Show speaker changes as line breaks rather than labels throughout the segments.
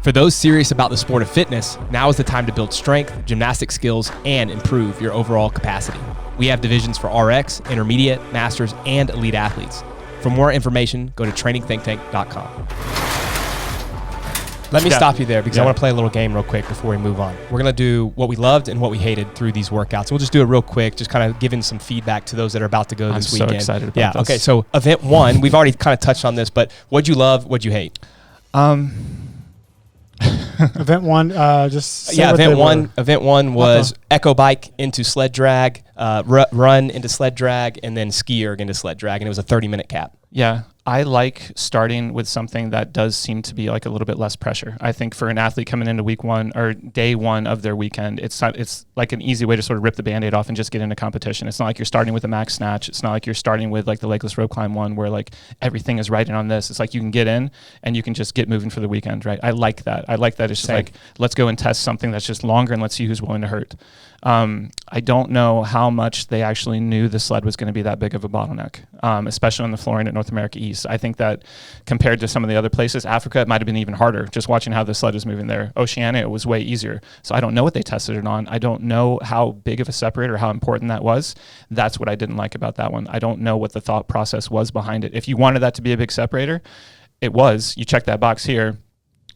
For those serious about the sport of fitness, now is the time to build strength, gymnastic skills, and improve your overall capacity. We have divisions for RX, intermediate, masters, and elite athletes. For more information, go to trainingthinktank.com. Let me stop you there because I want to play a little game real quick before we move on. We're going to do what we loved and what we hated through these workouts. We'll just do it real quick, just kind of giving some feedback to those that are about to go this weekend.
I'm so excited about this.
Okay, so event one, we've already kind of touched on this, but what'd you love, what'd you hate?
Event one,
Event one was echo bike into sled drag, run into sled drag, and then ski erg into sled drag, and it was a 30-minute cap.
Yeah, I like starting with something that does seem to be like a little bit less pressure. I think for an athlete coming into week one or day one of their weekend, it's like an easy way to sort of rip the Band-Aid off and just get into competition. It's not like you're starting with a max snatch. It's not like you're starting with like the legless rope climb one where like everything is riding on this. It's like you can get in and you can just get moving for the weekend, right? I like that. It's just like, let's go and test something that's just longer and let's see who's willing to hurt. I don't know how much they actually knew the sled was going to be that big of a bottleneck, especially on the flooring at North America East. I think that compared to some of the other places, Africa, it might have been even harder just watching how the sled was moving there. Oceania, it was way easier. So I don't know what they tested it on. I don't know how big of a separator, how important that was. That's what I didn't like about that one. I don't know what the thought process was behind it. If you wanted that to be a big separator, it was. You check that box here,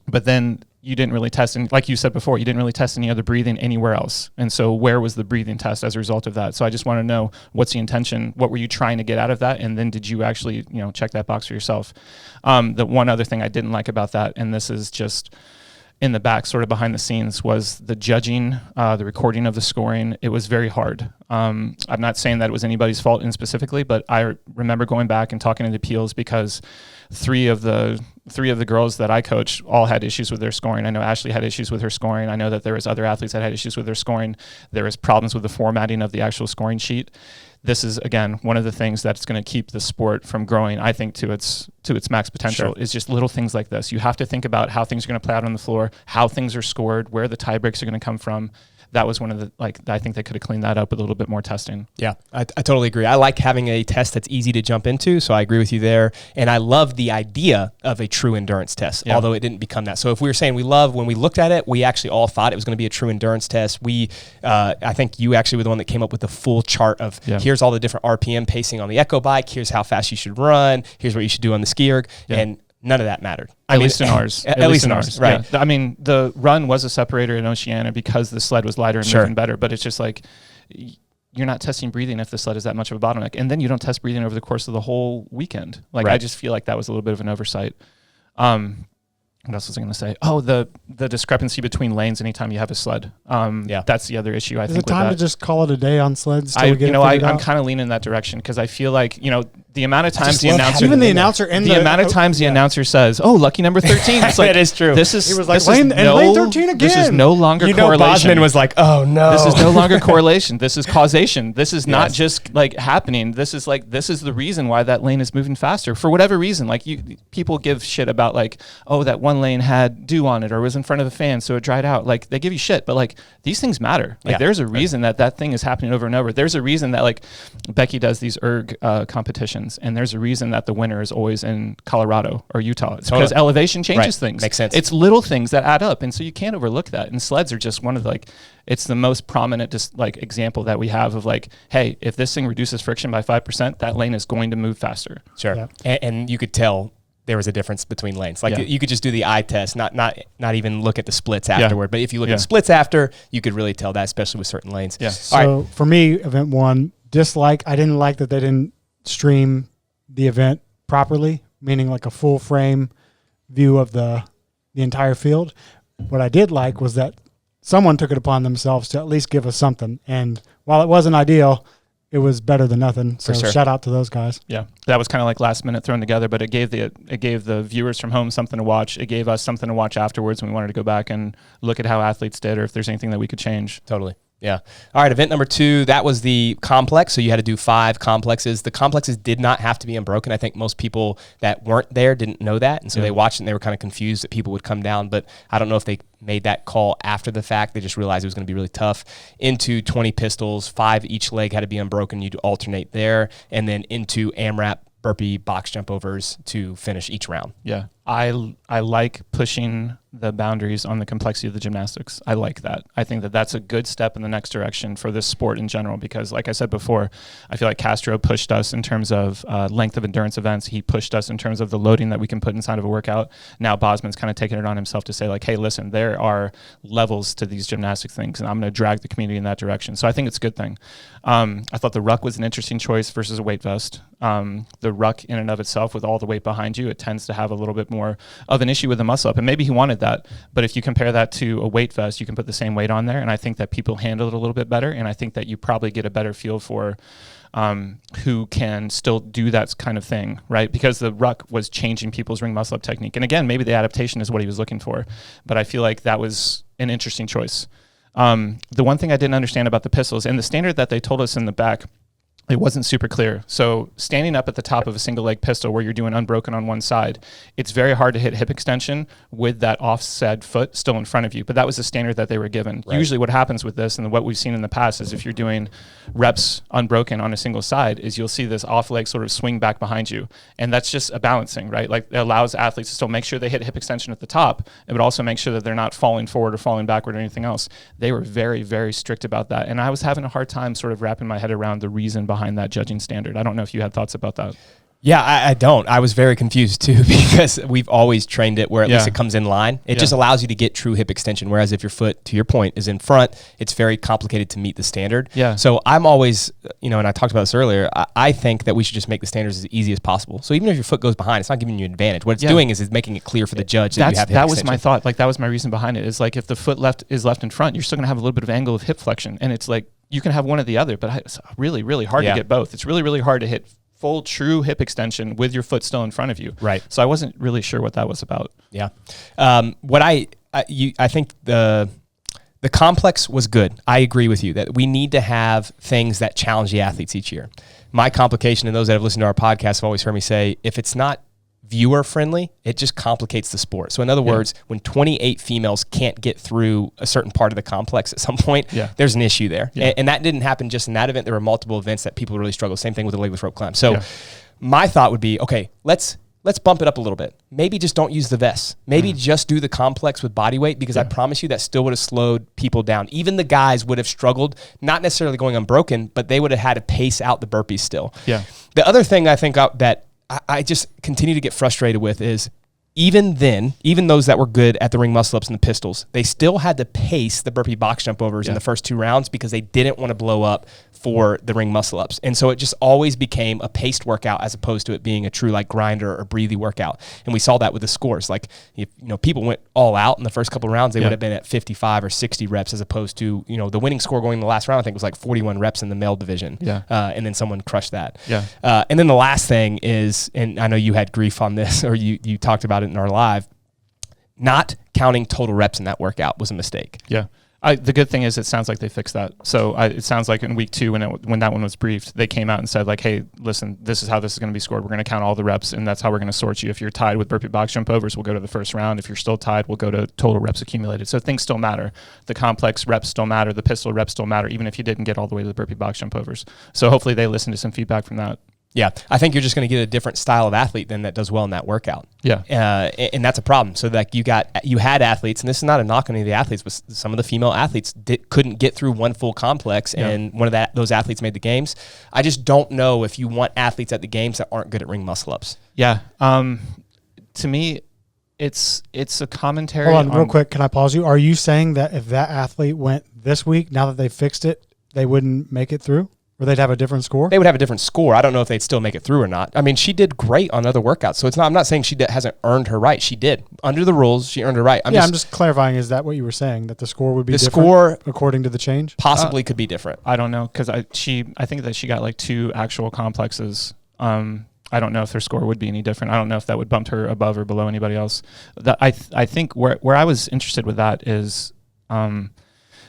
but then you didn't really test, and like you said before, you didn't really test any other breathing anywhere else. And so where was the breathing test as a result of that? So I just want to know, what's the intention? What were you trying to get out of that? And then did you actually, check that box for yourself? The one other thing I didn't like about that, and this is just in the back, sort of behind the scenes, was the judging, the recording of the scoring. It was very hard. I'm not saying that it was anybody's fault in specifically, but I remember going back and talking to the appeals because three of the girls that I coached all had issues with their scoring. I know Ashley had issues with her scoring. I know that there was other athletes that had issues with their scoring. There was problems with the formatting of the actual scoring sheet. This is, again, one of the things that's going to keep the sport from growing, I think, to its max potential. Is just little things like this. You have to think about how things are going to play out on the floor, how things are scored, where the tie breaks are going to come from. That was one of the, I think they could have cleaned that up with a little bit more testing.
Yeah, I totally agree. I like having a test that's easy to jump into, so I agree with you there. And I love the idea of a true endurance test, although it didn't become that. So if we were saying when we looked at it, we actually all thought it was going to be a true endurance test. I think you actually were the one that came up with the full chart of here's all the different RPM pacing on the Echo bike, here's how fast you should run, here's what you should do on the ski erg, and none of that mattered.
At least in ours.
At least in ours, right.
Yeah. I mean, the run was a separator in Oceania because the sled was lighter and moving better, but it's just like you're not testing breathing if the sled is that much of a bottleneck. And then you don't test breathing over the course of the whole weekend. I just feel like that was a little bit of an oversight. What else was I going to say? Oh, the discrepancy between lanes anytime you have a sled. That's the other issue, I think.
Is it time to just call it a day on sleds?
I'm kind of leaning in that direction because I feel like, the amount of times the announcer says, "Oh, lucky number 13." It's like,
that is true.
This is
he was like, lane 13 again.
This is no longer correlation.
Bosman was like, "Oh no,
this is no longer correlation. This is causation. This is not just like happening. This is the reason why that lane is moving faster for whatever reason. Like people give shit about like, oh, that one lane had dew on it or was in front of the fan, so it dried out. Like they give you shit, but like these things matter. Like there's a reason that thing is happening over and over. There's a reason that like Becky does these erg competitions. And there's a reason that the winner is always in Colorado or Utah. It's because elevation changes things.
Makes sense.
It's little things that add up. And so you can't overlook that. And sleds are just one of the, it's the most prominent example that we have of like, hey, if this thing reduces friction by 5%, that lane is going to move faster.
Sure. Yeah. And you could tell there was a difference between lanes. You could just do the eye test, not even look at the splits afterward. But if you look at the splits after, you could really tell that, especially with certain lanes.
Yeah.
So for me, event one, dislike, I didn't like that they didn't stream the event properly, meaning like a full frame view of the entire field. What I did like was that someone took it upon themselves to at least give us something. And while it wasn't ideal, it was better than nothing. So shout out to those guys.
Yeah, that was kind of like last minute thrown together, but it gave the viewers from home something to watch. It gave us something to watch afterwards when we wanted to go back and look at how athletes did or if there's anything that we could change.
Totally. Yeah. All right. Event number 2, that was the complex. So you had to do 5 complexes. The complexes did not have to be unbroken. I think most people that weren't there didn't know that. And so they watched and they were kind of confused that people would come down. But I don't know if they made that call after the fact. They just realized it was going to be really tough. Into 20 pistols, 5 each leg had to be unbroken. You'd alternate there. And then into AMRAP, burpee, box jump overs to finish each round.
Yeah. I like pushing the boundaries on the complexity of the gymnastics. I like that. I think that that's a good step in the next direction for this sport in general, because like I said before, I feel like Castro pushed us in terms of length of endurance events. He pushed us in terms of the loading that we can put inside of a workout. Now Bosman's kind of taken it on himself to say like, hey, listen, there are levels to these gymnastic things, and I'm going to drag the community in that direction. So I think it's a good thing. I thought the ruck was an interesting choice versus a weight vest. The ruck in and of itself, with all the weight behind you, it tends to have a little bit more of an issue with the muscle up, and maybe he wanted that. But if you compare that to a weight vest, you can put the same weight on there, and I think that people handle it a little bit better, and I think that you probably get a better feel for who can still do that kind of thing, right? Because the ruck was changing people's ring muscle up technique. And again, maybe the adaptation is what he was looking for, but I feel like that was an interesting choice. The one thing I didn't understand about the pistols, and the standard that they told us in the back, it wasn't super clear. So standing up at the top of a single leg pistol where you're doing unbroken on one side, it's very hard to hit hip extension with that offset foot still in front of you. But that was the standard that they were given. Right. Usually what happens with this, and what we've seen in the past, is if you're doing reps unbroken on a single side, is you'll see this off leg sort of swing back behind you. And that's just a balancing, right? Like it allows athletes to still make sure they hit hip extension at the top, but also make sure that they're not falling forward or falling backward or anything else. They were very, very strict about that. And I was having a hard time sort of wrapping my head around the reason behind that judging standard. I don't know if you had thoughts about that.
Yeah, I don't. I was very confused too, because we've always trained it where at least it comes in line. It just allows you to get true hip extension. Whereas if your foot, to your point, is in front, it's very complicated to meet the standard.
Yeah.
So I'm always, and I talked about this earlier, I think that we should just make the standards as easy as possible. So even if your foot goes behind, it's not giving you an advantage. What it's doing is making it clear for the judge that you have hip
That
extension.
was my thought. Like that was my reason behind it. Is like if the foot is left in front, you're still going to have a little bit of angle of hip flexion. And it's like you can have one or the other, but it's really, really hard to get both. It's really, really hard to hit full true hip extension with your foot still in front of you.
Right.
So I wasn't really sure what that was about.
Yeah. What I think the complex was good. I agree with you that we need to have things that challenge the athletes each year. My complication, and those that have listened to our podcast have always heard me say, if it's not viewer friendly, it just complicates the sport. So in other words, when 28 females can't get through a certain part of the complex at some point, there's an issue there. And that didn't happen just in that event. There were multiple events that people really struggled. Same thing with the legless rope climb. So my thought would be, okay, let's bump it up a little bit. Maybe just don't use the vests. Maybe just do the complex with body weight, because I promise you that still would have slowed people down. Even the guys would have struggled, not necessarily going unbroken, but they would have had to pace out the burpees still.
Yeah.
The other thing I think that I just continue to get frustrated with is even those that were good at the ring muscle ups and the pistols, they still had to pace the burpee box jump overs in the first 2 rounds because they didn't want to blow up for the ring muscle ups. And so it just always became a paced workout as opposed to it being a true like grinder or breathy workout. And we saw that with the scores. Like, if people went all out in the first couple of rounds, they would have been at 55 or 60 reps as opposed to, the winning score going in the last round, I think was like 41 reps in the male division.
Yeah.
And then someone crushed that.
Yeah.
And then the last thing is, and I know you had grief on this, or you talked about it in our live, not counting total reps in that workout was a mistake.
Yeah. The good thing is it sounds like they fixed that. So it sounds like in week 2 when that one was briefed, they came out and said like, hey, listen, this is how this is going to be scored. We're going to count all the reps, and that's how we're going to sort you. If you're tied with burpee box jump overs, we'll go to the first round. If you're still tied, we'll go to total reps accumulated. So things still matter. The complex reps still matter. The pistol reps still matter, even if you didn't get all the way to the burpee box jump overs. So hopefully they listened to some feedback from that.
Yeah, I think you're just going to get a different style of athlete than that does well in that workout.
Yeah,
and that's a problem. So like you had athletes, and this is not a knock on any of the athletes, but some of the female athletes couldn't get through one full complex, and those athletes made the games. I just don't know if you want athletes at the games that aren't good at ring muscle ups.
Yeah, to me, it's a commentary.
Hold on, real quick. Can I pause you? Are you saying that if that athlete went this week, now that they fixed it, they wouldn't make it through? Or they'd have a different score?
They would have a different score. I don't know if they'd still make it through or not. I mean, she did great on other workouts. So I'm not saying she hasn't earned her right. She did. Under the rules, she earned her right.
I'm just clarifying, is that what you were saying? That the score would be different
score
according to the change?
Possibly could be different.
I don't know, because I think that she got like 2 actual complexes. I don't know if her score would be any different. I don't know if that would bump her above or below anybody else. I think where I was interested with that is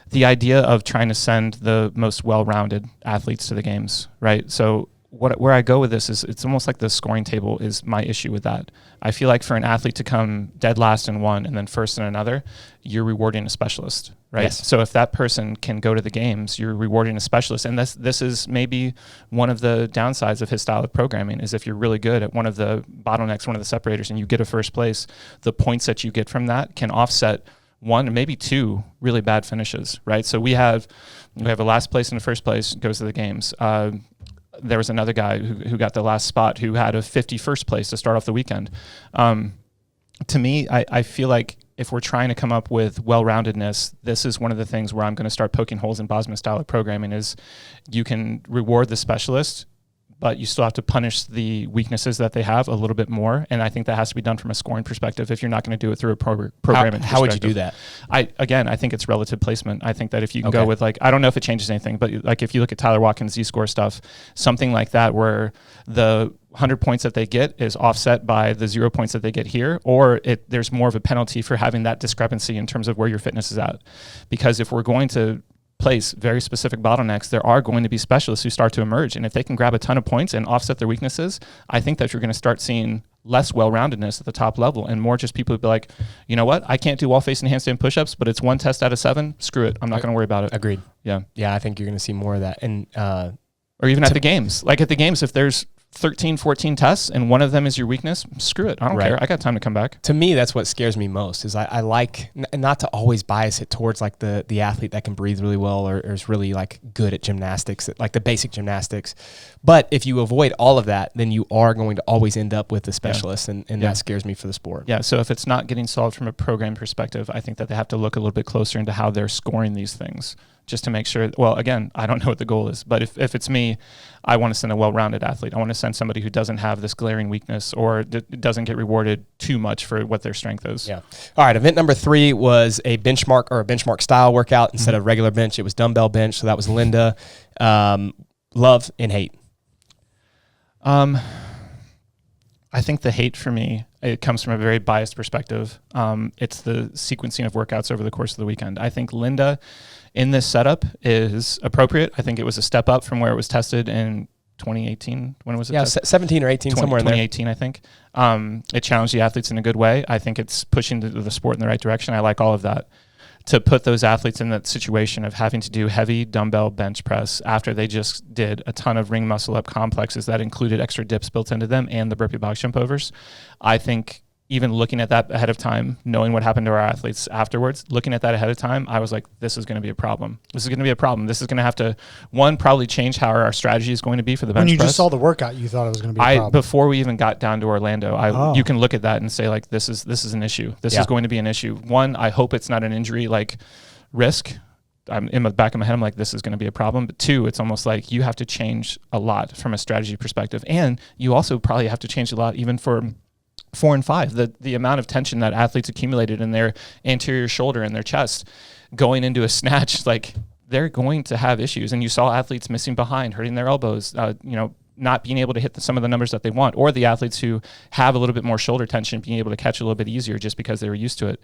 the idea of trying to send the most well-rounded athletes to the games, right? So where I go with this is it's almost like the scoring table is my issue with that. I feel like for an athlete to come dead last in one and then first in another, you're rewarding a specialist, right?
Yes.
So if that person can go to the games, you're rewarding a specialist. And this is maybe one of the downsides of his style of programming is if you're really good at one of the bottlenecks, one of the separators, and you get a first place, the points that you get from that can offset one or maybe two really bad finishes, right? So we have a last place and a first place, goes to the games. There was another guy who got the last spot who had a 51st place to start off the weekend. To me, I feel like if we're trying to come up with well-roundedness, this is one of the things where I'm going to start poking holes in Bosman's style of programming is you can reward the specialist, but you still have to punish the weaknesses that they have a little bit more. And I think that has to be done from a scoring perspective if you're not going to do it through a programming perspective.
How would you do that?
I think it's relative placement. I think that if you can go with I don't know if it changes anything, but like if you look at Tyler Watkins' Z-score stuff, something like that where the 100 points that they get is offset by the 0 points that they get here, or there's more of a penalty for having that discrepancy in terms of where your fitness is at. Because if we're going to place very specific bottlenecks, there are going to be specialists who start to emerge. And if they can grab a ton of points and offset their weaknesses, I think that you're going to start seeing less well-roundedness at the top level and more just people who be like, you know what, I can't do wall-facing handstand push-ups, but it's one test out of 7. Screw it. I'm not going to worry about it.
Agreed.
Yeah.
Yeah, I think you're going to see more of that. And
or even at the games. Like at the games, if there's 13, 14 tests and one of them is your weakness, screw it. I don't care. I got time to come back.
To me, that's what scares me most is I like not to always bias it towards like the athlete that can breathe really well or is really like good at gymnastics, like the basic gymnastics. But if you avoid all of that, then you are going to always end up with the specialist, and that scares me for the sport.
Yeah, so if it's not getting solved from a program perspective, I think that they have to look a little bit closer into how they're scoring these things just to make sure. Well, again, I don't know what the goal is, but if it's me, I want to send a well-rounded athlete. I want to send somebody who doesn't have this glaring weakness or doesn't get rewarded too much for what their strength is.
Yeah. All right, event number 3 was a benchmark or a benchmark style workout instead of regular bench. It was dumbbell bench, so that was Linda. Love and hate.
I think the hate for me, it comes from a very biased perspective. It's the sequencing of workouts over the course of the weekend. I think Linda in this setup is appropriate. I think it was a step up from where it was tested in 2018. When was it?
Yeah, 17 or 18, somewhere in there.
2018, I think. It challenged the athletes in a good way. I think it's pushing the sport in the right direction. I like all of that. To put those athletes in that situation of having to do heavy dumbbell bench press after they just did a ton of ring muscle up complexes that included extra dips built into them and the burpee box jump overs, I think even looking at that ahead of time, knowing what happened to our athletes afterwards, looking at that ahead of time, I was like, this is going to be a problem. This is going to be a problem. This is going to have to, one, probably change how our strategy is going to be for the bench press.
When you just saw the workout, you thought it was going to be a problem.
Before we even got down to Orlando, you can look at that and say, like, this is an issue. This is going to be an issue. One, I hope it's not an injury like risk. I'm in the back of my head, I'm like, this is going to be a problem. But 2, it's almost like you have to change a lot from a strategy perspective. And you also probably have to change a lot even for 4 and 5, the amount of tension that athletes accumulated in their anterior shoulder and their chest going into a snatch, like they're going to have issues. And you saw athletes missing behind, hurting their elbows, not being able to hit some of the numbers that they want, or the athletes who have a little bit more shoulder tension being able to catch a little bit easier just because they were used to it.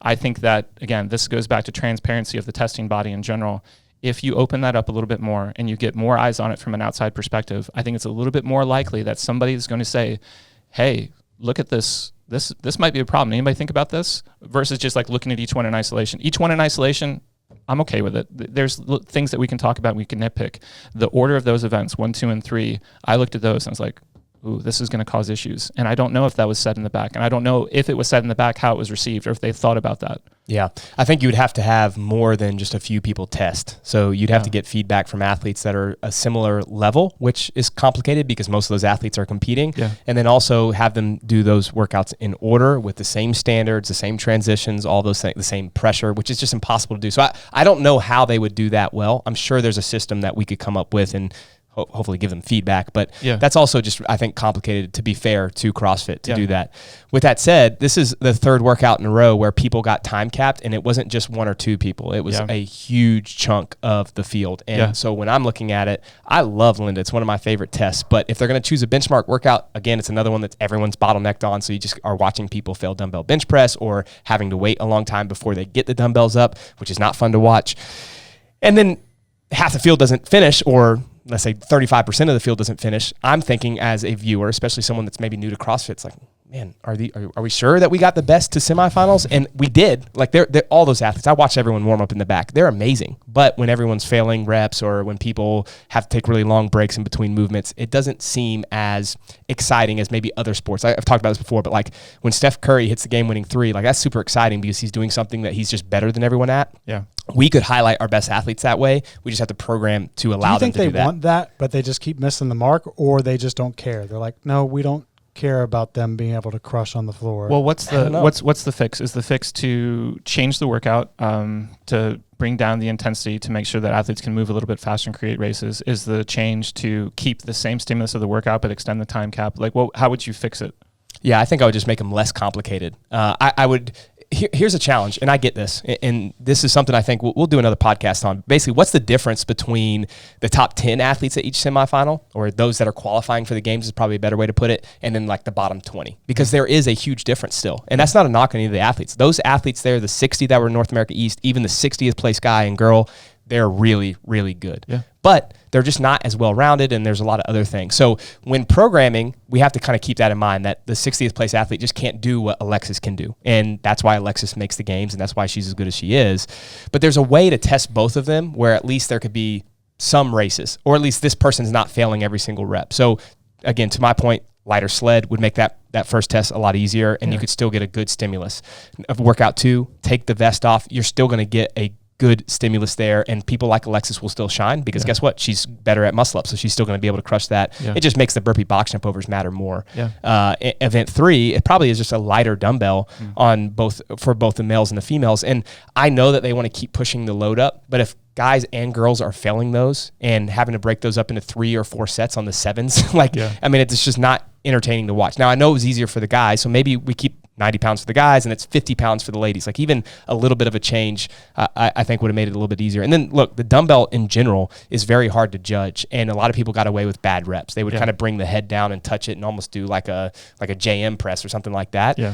I think that, again, this goes back to transparency of the testing body in general. If you open that up a little bit more and you get more eyes on it from an outside perspective, I think it's a little bit more likely that somebody is going to say, hey, look at this. This might be a problem. Anybody think about this? Versus just like looking at each one in isolation. Each one in isolation, I'm okay with it. There's things that we can talk about and we can nitpick. The order of those events, 1, 2, and 3, I looked at those and I was like, ooh, this is going to cause issues. And I don't know if that was said in the back. And I don't know if it was said in the back, how it was received, or if they thought about that.
Yeah. I think you would have to have more than just a few people test. So you'd have to get feedback from athletes that are a similar level, which is complicated because most of those athletes are competing.
Yeah.
And then also have them do those workouts in order with the same standards, the same transitions, all those things, the same pressure, which is just impossible to do. So I don't know how they would do that well. I'm sure there's a system that we could come up with and hopefully give them feedback, but that's also just, I think, complicated, to be fair to CrossFit to do that. With that said, this is the 3rd workout in a row where people got time capped, and it wasn't just 1 or 2 people. It was a huge chunk of the field. And so when I'm looking at it, I love Linda. It's one of my favorite tests, but if they're going to choose a benchmark workout, again, it's another one that everyone's bottlenecked on. So you just are watching people fail dumbbell bench press or having to wait a long time before they get the dumbbells up, which is not fun to watch. And then half the field doesn't finish, or let's say 35% of the field doesn't finish, I'm thinking as a viewer, especially someone that's maybe new to CrossFit, it's like, man, are we sure that we got the best to semifinals? And we did. Like they're all those athletes. I watched everyone warm up in the back. They're amazing. But when everyone's failing reps or when people have to take really long breaks in between movements, it doesn't seem as exciting as maybe other sports. I've talked about this before, but like when Steph Curry hits the game-winning three, like that's super exciting because he's doing something that he's just better than everyone at.
Yeah.
We could highlight our best athletes that way. We just have to program to allow them to do that.
Do you think they want that, but they just keep missing the mark, or they just don't care? They're like, no, we don't care about them being able to crush on the floor.
Well, what's the fix? Is the fix to change the workout, to bring down the intensity to make sure that athletes can move a little bit faster and create races? Is the change to keep the same stimulus of the workout but extend the time cap? Like, well, how would you fix it?
Yeah, I think I would just make them less complicated. I would. Here's a challenge, and I get this, and this is something I think we'll do another podcast on. Basically, what's the difference between the top 10 athletes at each semifinal, or those that are qualifying for the games is probably a better way to put it, and then like the bottom 20? Because there is a huge difference still, and that's not a knock on any of the athletes. Those athletes there, the 60 that were in North America East, even the 60th place guy and girl, they're really, really good.
Yeah.
But they're just not as well-rounded, and there's a lot of other things. So when programming, we have to kind of keep that in mind, that the 60th place athlete just can't do what Alexis can do. And that's why Alexis makes the games, and that's why she's as good as she is. But there's a way to test both of them where at least there could be some races, or at least this person's not failing every single rep. So again, to my point, lighter sled would make that first test a lot easier, and you could still get a good stimulus. Of workout 2, take the vest off. You're still going to get a good stimulus there, and people like Alexis will still shine because guess what? She's better at muscle up, so she's still going to be able to crush that. It just makes the burpee box jump overs matter more. Event 3, it probably is just a lighter dumbbell for both the males and the females, and I know that they want to keep pushing the load up, but if guys and girls are failing those and having to break those up into 3 or 4 sets on the 7s, I mean, it's just not entertaining to watch. Now, I know it was easier for the guys, so maybe we keep 90 pounds for the guys and it's 50 pounds for the ladies. Like even a little bit of a change, I think would have made it a little bit easier. And then look, the dumbbell in general is very hard to judge. And a lot of people got away with bad reps. They would kind of bring the head down and touch it and almost do like a JM press or something like that.
Yeah.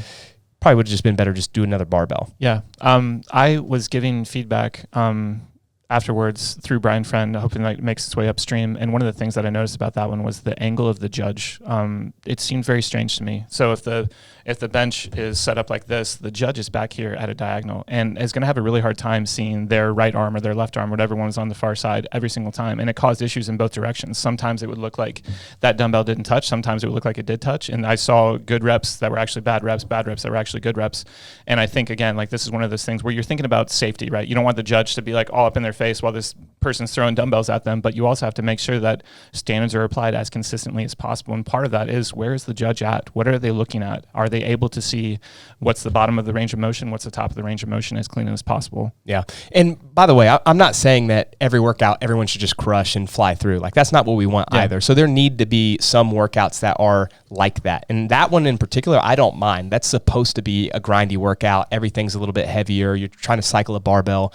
Probably would have just been better just do another barbell.
Yeah. I was giving feedback afterwards through Brian Friend, hoping that it makes its way upstream. And one of the things that I noticed about that one was the angle of the judge. It seemed very strange to me. So if the bench is set up like this, the judge is back here at a diagonal and is going to have a really hard time seeing their right arm or their left arm, whatever one is on the far side every single time. And it caused issues in both directions. Sometimes it would look like that dumbbell didn't touch. Sometimes it would look like it did touch. And I saw good reps that were actually bad reps that were actually good reps. And I think, again, like this is one of those things where you're thinking about safety, right? You don't want the judge to be like all up in their face while this person's throwing dumbbells at them, but you also have to make sure that standards are applied as consistently as possible. And part of that is, where is the judge at? What are they looking at? Are they able to see what's the bottom of the range of motion, what's the top of the range of motion as clean as possible?
Yeah. And by the way, I'm not saying that every workout, everyone should just crush and fly through. Like that's not what we want either. So there need to be some workouts that are like that. And that one in particular, I don't mind. That's supposed to be a grindy workout. Everything's a little bit heavier. You're trying to cycle a barbell.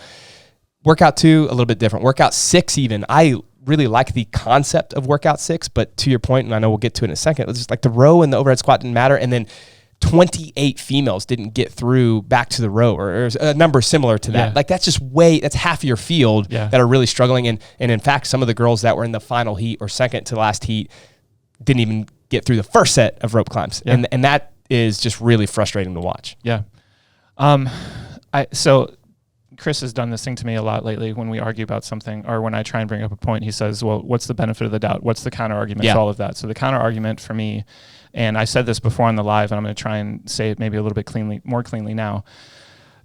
Workout 2, a little bit different. Workout 6 even, I really like the concept of workout 6, but to your point, and I know we'll get to it in a second, it's just like the row and the overhead squat didn't matter, and then 28 females didn't get through back to the row, or a number similar to that. Like that's just that's half of your field that are really struggling, and in fact, some of the girls that were in the final heat or second to last heat didn't even get through the first set of rope climbs, and that is just really frustrating to watch.
So Chris has done this thing to me a lot lately when we argue about something, or when I try and bring up a point, he says, well, what's the benefit of the doubt? What's the counter argument to all of that? So the counter argument for me, and I said this before on the live, and I'm going to try and say it maybe a little bit more cleanly now.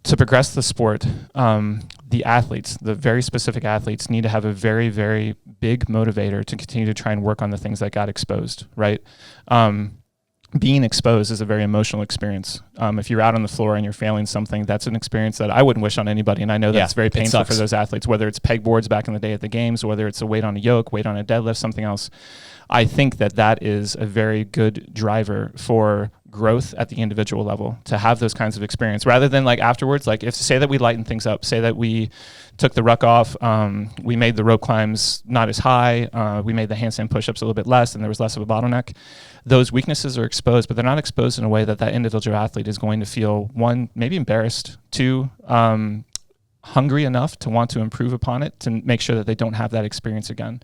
To progress the sport, the athletes, the very specific athletes, need to have a very, very big motivator to continue to try and work on the things that got exposed, right? Being exposed is a very emotional experience. If you're out on the floor and you're failing something, that's an experience that I wouldn't wish on anybody. And I know that's very painful for those athletes, whether it's pegboards back in the day at the games, whether it's a weight on a yoke, weight on a deadlift, something else. I think that is a very good driver for growth at the individual level, to have those kinds of experience rather than like afterwards. Like if say that we lighten things up, say that we took the ruck off, we made the rope climbs not as high, we made the handstand push-ups a little bit less, and there was less of a bottleneck. Those weaknesses are exposed, but they're not exposed in a way that individual athlete is going to feel, one, maybe embarrassed, two, hungry enough to want to improve upon it, to make sure that they don't have that experience again.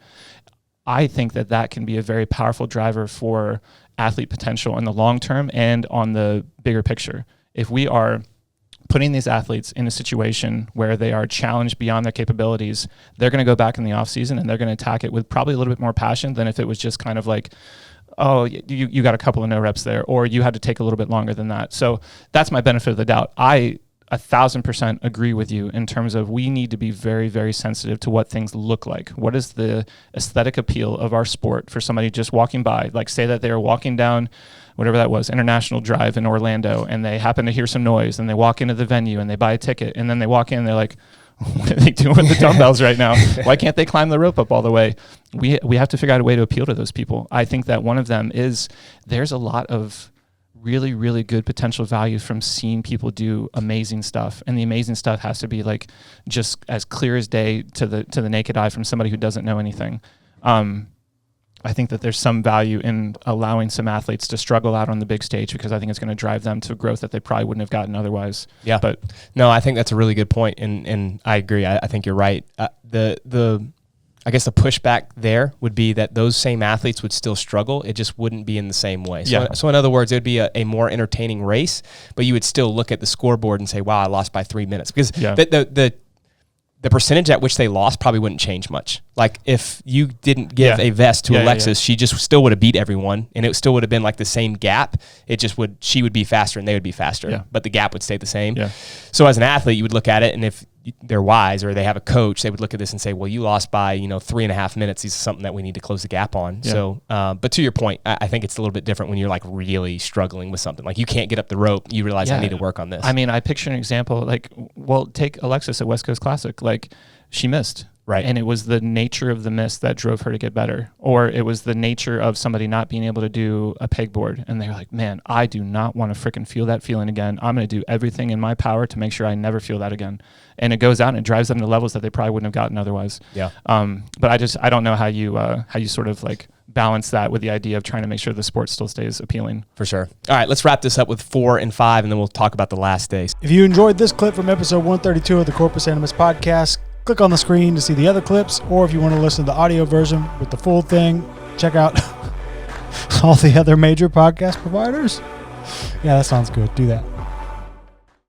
I think that can be a very powerful driver for athlete potential in the long term and on the bigger picture. If we are putting these athletes in a situation where they are challenged beyond their capabilities, they're going to go back in the off season and they're going to attack it with probably a little bit more passion than if it was just kind of like, oh, you got a couple of no reps there, or you had to take a little bit longer than that. So that's my benefit of the doubt. I 1,000% agree with you in terms of we need to be very, very sensitive to what things look like. What is the aesthetic appeal of our sport for somebody just walking by? Like, say that they are walking down whatever that was, International Drive in Orlando, and they happen to hear some noise, and they walk into the venue and they buy a ticket, and then they walk in and they're like, what are they doing with the dumbbells right now? Why can't they climb the rope up all the way? We have to figure out a way to appeal to those people. I think that one of them is there's a lot of really, really good potential value from seeing people do amazing stuff. And the amazing stuff has to be like just as clear as day to the naked eye from somebody who doesn't know anything. I think that there's some value in allowing some athletes to struggle out on the big stage because I think it's going to drive them to growth that they probably wouldn't have gotten otherwise.
Yeah.
But
no, I think that's a really good point, and I agree. I think you're right. I guess the pushback there would be that those same athletes would still struggle. It just wouldn't be in the same way. So in other words, it would be a more entertaining race, but you would still look at the scoreboard and say, wow, I lost by 3 minutes. Because the percentage at which they lost probably wouldn't change much. Like if you didn't give a vest to Alexis, she just still would have beat everyone, and it still would have been like the same gap. It just she would be faster and they would be faster, but the gap would stay the same. Yeah. So as an athlete, you would look at it, and if they're wise or they have a coach, they would look at this and say, well, you lost by 3.5 minutes. This is something that we need to close the gap on. Yeah. So, but to your point, I think it's a little bit different when you're like really struggling with something. Like you can't get up the rope. You realize I need to work on this.
I mean, I picture an example like, well, take Alexis at West Coast Classic. Like she missed.
Right.
And it was the nature of the miss that drove her to get better. Or it was the nature of somebody not being able to do a pegboard. And they were like, man, I do not want to freaking feel that feeling again. I'm going to do everything in my power to make sure I never feel that again. And it goes out and it drives them to levels that they probably wouldn't have gotten otherwise.
Yeah.
But I don't know how you sort of like balance that with the idea of trying to make sure the sport still stays appealing.
For sure. All right, let's wrap this up with 4 and 5, and then we'll talk about the last days.
If you enjoyed this clip from episode 132 of the Corpus Animus podcast, click on the screen to see the other clips, or if you want to listen to the audio version with the full thing, check out all the other major podcast providers. Yeah, that sounds good. Do that.